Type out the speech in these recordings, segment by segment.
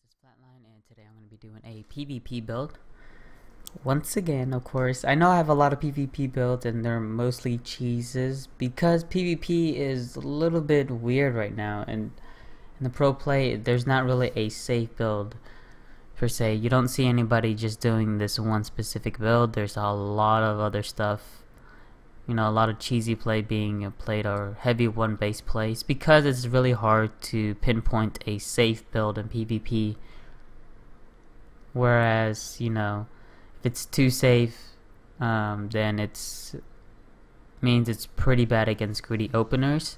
this is Flatline, and today I'm going to be doing a PvP build. Once again, of course, I know I have a lot of PvP builds and they're mostly cheeses because PvP is a little bit weird right now, and in the pro play there's not really a safe build per se. You don't see anybody just doing this one specific build. There's a lot of other stuff, you know, a lot of cheesy play being played or heavy one base plays because it's really hard to pinpoint a safe build in PvP. Whereas, you know, if it's too safe, then it's means it's pretty bad against greedy openers.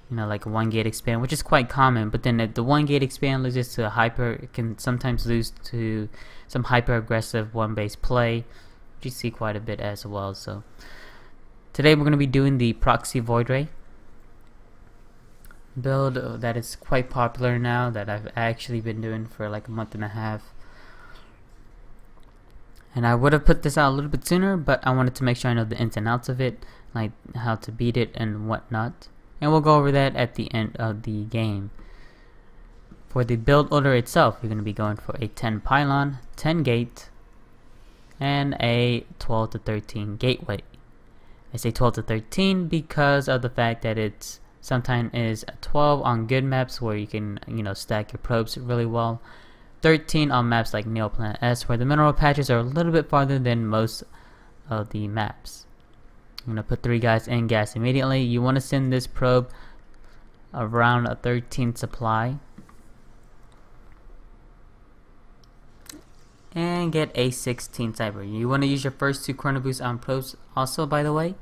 You know, like one gate expand, which is quite common. But then the one gate expand loses to it can sometimes lose to some hyper aggressive one base play, which you see quite a bit as well. So today we're going to be doing the Proxy Void Ray build that is quite popular now, that I've actually been doing for like a month and a half. And I would have put this out a little bit sooner, but I wanted to make sure I know the ins and outs of it, like how to beat it and whatnot. And we'll go over that at the end of the game. For the build order itself, you're going to be going for a 10 pylon, 10 gate, and a 12 to 13 gateway. I say 12 to 13 because of the fact that it's sometimes is 12 on good maps where you can, you know, stack your probes really well. 13 on maps like Neoplanet S, where the mineral patches are a little bit farther than most of the maps. I'm gonna put 3 guys in gas immediately. You want to send this probe around a 13 supply and get a 16 cyber. You want to use your first 2 chrono boosts on probes also, by the way,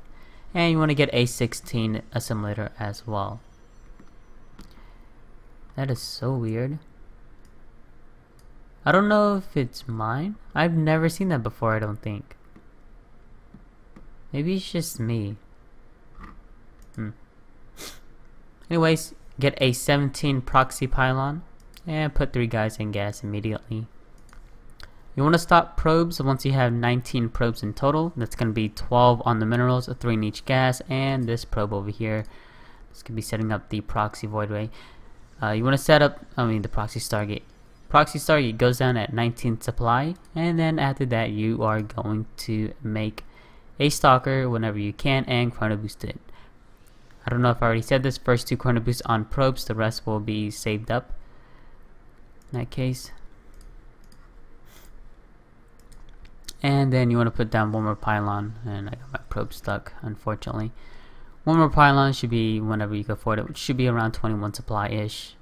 and you want to get a 16 assimilator as well. That is so weird. I don't know if it's mine. I've never seen that before, I don't think. Maybe it's just me. Anyways, get a 17 Proxy Pylon and put 3 guys in gas immediately. You want to stop probes once you have 19 probes in total. That's going to be 12 on the minerals, 3 in each gas, and this probe over here. This could be setting up the Proxy Void Ray. You want to set up, the Proxy Stargate. Proxy Stargate goes down at 19 supply, and then after that you are going to make a Stalker whenever you can and chrono boost it. I don't know if I already said this, first 2 chrono boosts on probes, the rest will be saved up in that case. And then you want to put down 1 more pylon, and I got my probe stuck unfortunately. 1 more pylon should be whenever you can afford it, which should be around 21 supply ish.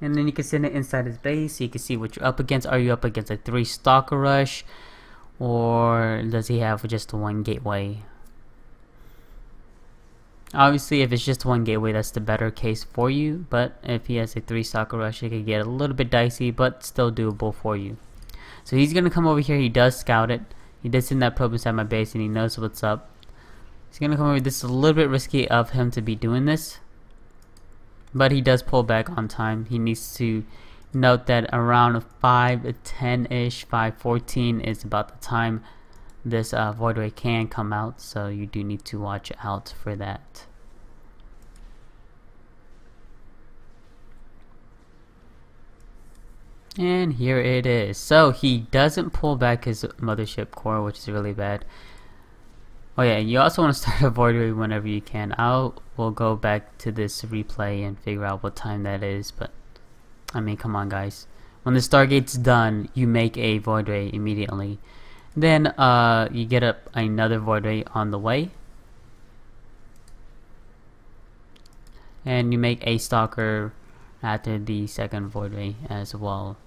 And then you can send it inside his base so you can see what you're up against. Are you up against a 3 Stalker rush, or does he have just 1 gateway? Obviously if it's just 1 gateway, that's the better case for you, but if he has a 3 Stalker rush, it could get a little bit dicey, but still doable for you. So he's gonna come over here. He does scout it. He did send that probe inside my base and he knows what's up. He's gonna come over. This is a little bit risky of him to be doing this, but he does pull back on time. He needs to note that around 5:10-ish, 5:14 is about the time this Void Ray can come out, so you do need to watch out for that. And here it is. So he doesn't pull back his mothership core, which is really bad. Oh yeah, you also want to start a Void Ray whenever you can. We'll go back to this replay and figure out what time that is, but I mean, come on guys. When the Stargate's done, you make a Void Ray immediately. Then you get up another Void Ray on the way, and you make a Stalker after the second Void Ray as well.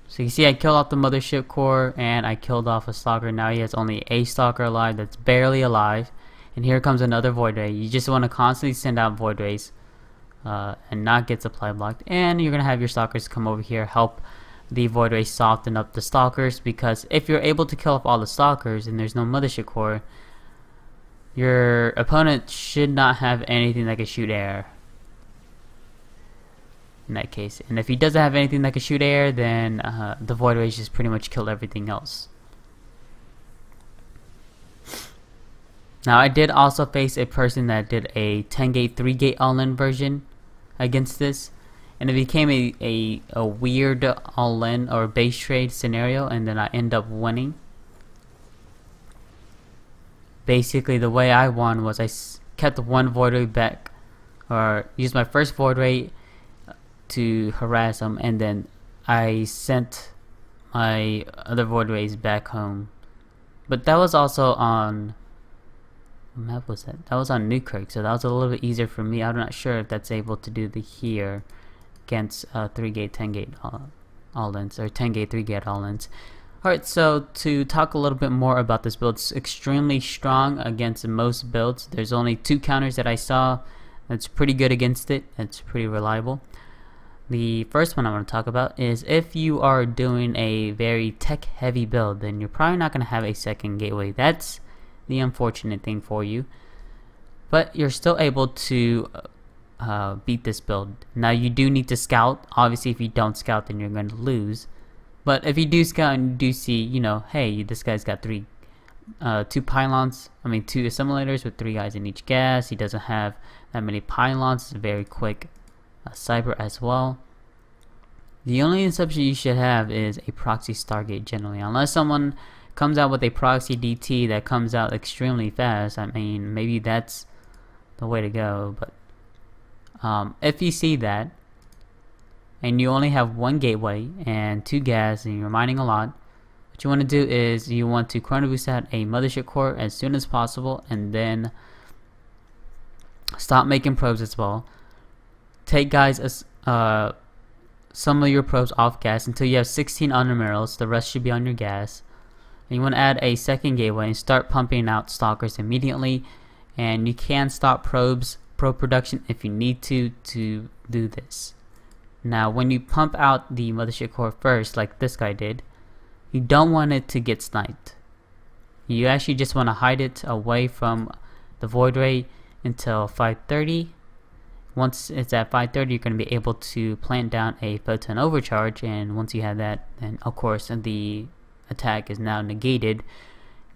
So you see I killed off the mothership core and I killed off a Stalker. Now he has only a Stalker alive that's barely alive, and here comes another Void Ray. You just want to constantly send out Void Rays and not get supply blocked, and you're gonna have your Stalkers come over here, help the Void Ray soften up the Stalkers, because if you're able to kill off all the Stalkers and there's no mothership core, your opponent should not have anything that can shoot air in that case. And if he doesn't have anything that can shoot air, then the Void Rays just pretty much kill everything else. Now I did also face a person that did a 10 gate 3 gate all-in version against this, and it became a weird all-in or base trade scenario, and then I end up winning. Basically, the way I won was I kept one void ray back, or used my first void ray to harass them, and then I sent my other void rays back home. But that was also on, what map was that? That was on Newkirk, so that was a little bit easier for me. I'm not sure if that's able to do the here against 3-gate, 10-gate all-ins, or 10-gate, 3-gate all-ins. Alright, so to talk a little bit more about this build, it's extremely strong against most builds. There's only 2 counters that I saw that's pretty good against it. It's pretty reliable. The first one I want to talk about is if you are doing a very tech heavy build, then you're probably not going to have a second gateway. That's the unfortunate thing for you. But you're still able to beat this build. Now you do need to scout. Obviously if you don't scout, then you're going to lose. But if you do scout and you do see, you know, hey, this guy's got 2 pylons, 2 assimilators with 3 guys in each gas. He doesn't have that many pylons. It's a very quick cyber as well. The only exception you should have is a proxy Stargate generally, unless someone comes out with a proxy DT that comes out extremely fast. I mean, maybe that's the way to go. But if you see that and you only have 1 gateway and 2 gas and you're mining a lot, what you want to do is you want to chrono boost out a mothership core as soon as possible, and then stop making probes as well. Take guys as some of your probes off gas until you have 16 under minerals. The rest should be on your gas. And you want to add a second gateway and start pumping out stalkers immediately. And you can stop probe production if you need to do this. Now when you pump out the mothership core first, like this guy did, you don't want it to get sniped. You actually just want to hide it away from the void ray until 5:30. Once it's at 5:30, you're going to be able to plant down a photon overcharge, and once you have that, then of course the attack is now negated,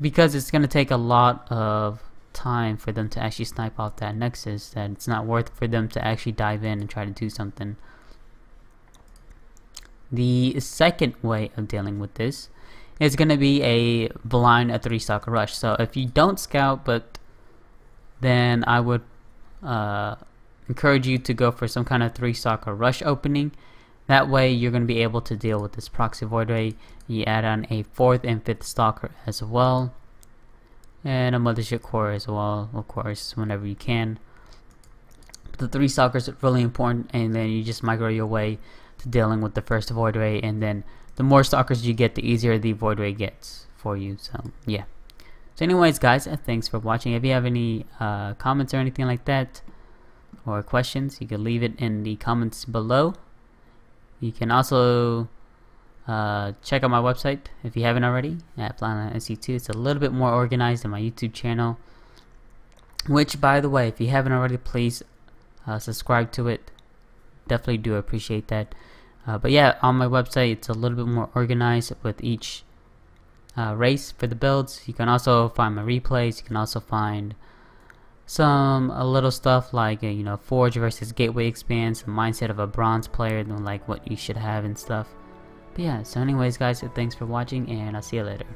because it's going to take a lot of time for them to actually snipe off that nexus, that it's not worth for them to actually dive in and try to do something. The second way of dealing with this is going to be a blind 3-stalker rush. So if you don't scout, but then I would encourage you to go for some kind of 3-stalker rush opening. That way you're going to be able to deal with this proxy void ray. You add on a 4th and 5th stalker as well, and a mothership core as well, of course, whenever you can. But the 3 stalkers are really important, and then you just migrate your way to dealing with the first void ray, and then the more stalkers you get, the easier the void ray gets for you. So yeah. So anyways guys, thanks for watching. If you have any comments or anything like that, or questions, you can leave it in the comments below. You can also check out my website if you haven't already at PylonSC2. It's a little bit more organized than my YouTube channel, which, by the way, if you haven't already, please subscribe to it. Definitely do appreciate that. But yeah, on my website it's a little bit more organized with each race for the builds. You can also find my replays. You can also find some little stuff like Forge versus Gateway expands, the mindset of a bronze player, and like what you should have and stuff. But yeah, so anyways guys, thanks for watching, and I'll see you later.